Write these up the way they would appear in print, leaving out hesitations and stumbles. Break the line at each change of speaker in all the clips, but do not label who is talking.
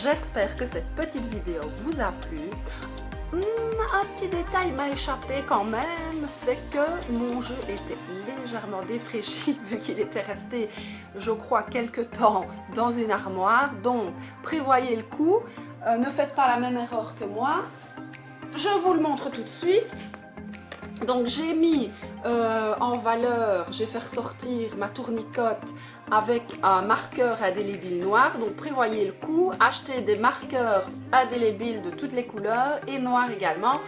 j'espère que cette petite vidéo vous a plu. Un petit détail m'a échappé quand même, c'est que mon jeu était légèrement défraîchi vu qu'il était resté, je crois, quelques temps dans une armoire. Donc, prévoyez le coup, ne faites pas la même erreur que moi. Je vous le montre tout de suite. Donc, j'ai mis en valeur, j'ai fait ressortir ma tournicote avec un marqueur indélébile noir. Donc prévoyez le coup, achetez des marqueurs indélébiles de toutes les couleurs et noirs également.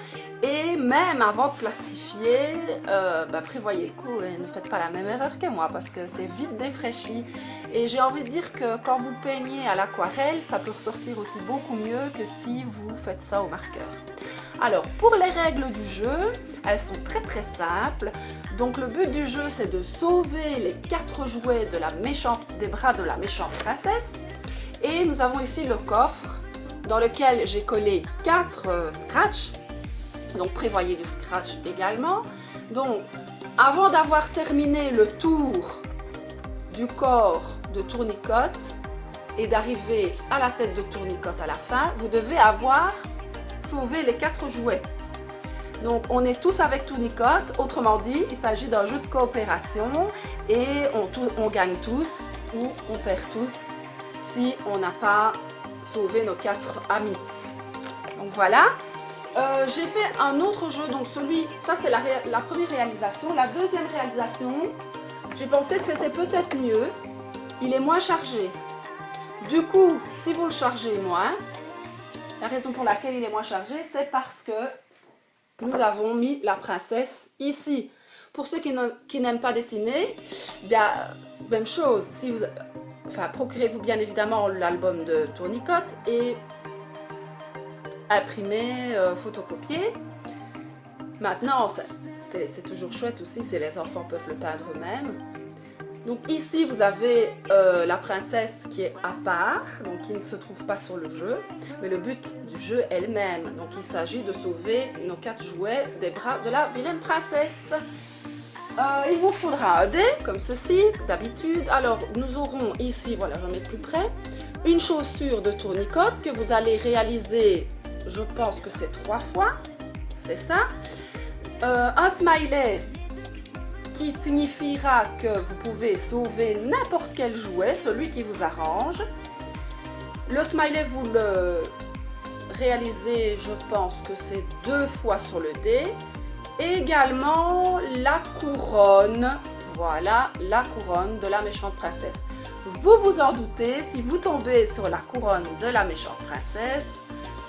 Et même avant de plastifier, prévoyez le coup et ne faites pas la même erreur que moi parce que c'est vite défraîchi. Et j'ai envie de dire que quand vous peignez à l'aquarelle, ça peut ressortir aussi beaucoup mieux que si vous faites ça au marqueur. Alors pour les règles du jeu, elles sont très simples. Donc le but du jeu, c'est de sauver les 4 jouets des bras de la méchante princesse. Et nous avons ici le coffre dans lequel j'ai collé 4 scratchs. Donc prévoyez du scratch également. Donc avant d'avoir terminé le tour du corps de tournicote et d'arriver à la tête de tournicote à la fin, vous devez avoir sauvé les 4 jouets. Donc on est tous avec tournicote, autrement dit, il s'agit d'un jeu de coopération et on gagne tous ou on perd tous si on n'a pas sauvé nos 4 amis. Donc voilà, j'ai fait un autre jeu, donc ça c'est la première réalisation. La deuxième réalisation, j'ai pensé que c'était peut-être mieux, il est moins chargé. Du coup, si vous le chargez moins, la raison pour laquelle il est moins chargé, c'est parce que nous avons mis la princesse ici. Pour ceux qui n'aiment pas dessiner, bien, même chose. Procurez-vous bien évidemment l'album de tournicote et imprimez, photocopiez. Maintenant, c'est toujours chouette aussi si les enfants peuvent le peindre eux-mêmes. Donc ici, vous avez la princesse qui est à part, donc qui ne se trouve pas sur le jeu, mais le but du jeu est le même. Donc il s'agit de sauver nos 4 jouets des bras de la vilaine princesse. Il vous faudra un dé, comme ceci, d'habitude. Alors nous aurons ici, voilà, je mets plus près, une chaussure de tournicote que vous allez réaliser, je pense que c'est 3 fois, c'est ça. Un smiley qui signifiera que vous pouvez sauver n'importe quel jouet, celui qui vous arrange. Le smiley, vous le réalisez, je pense que c'est 2 fois sur le dé. Et également la couronne, voilà, la couronne de la méchante princesse. Vous vous en doutez, si vous tombez sur la couronne de la méchante princesse,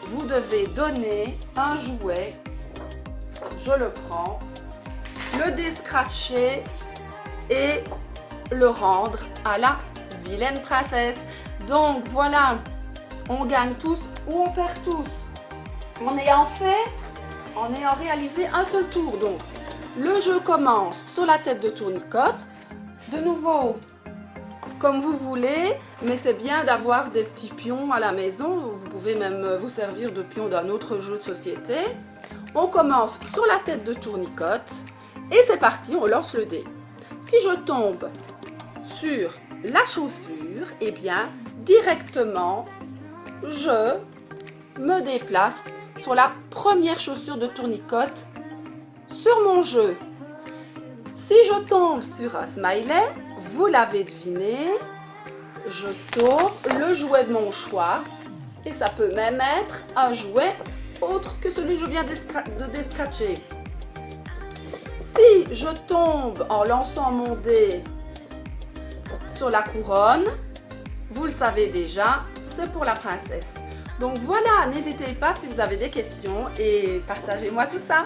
vous devez donner un jouet. Je le prends, le déscratcher et le rendre à la vilaine princesse. Donc voilà, on gagne tous ou on perd tous en ayant réalisé un seul tour. Donc le jeu commence sur la tête de tournicote, de nouveau comme vous voulez, mais c'est bien d'avoir des petits pions à la maison. Vous pouvez même vous servir de pions d'un autre jeu de société. On commence sur la tête de tournicote et c'est parti, on lance le dé. Si je tombe sur la chaussure, eh bien directement je me déplace sur la première chaussure de tournicote sur mon jeu. Si je tombe sur un smiley, vous l'avez deviné, je sauve le jouet de mon choix et ça peut même être un jouet autre que celui que je viens de déscratcher. Si je tombe en lançant mon dé sur la couronne, vous le savez déjà, c'est pour la princesse. Donc voilà, n'hésitez pas si vous avez des questions et partagez-moi tout ça.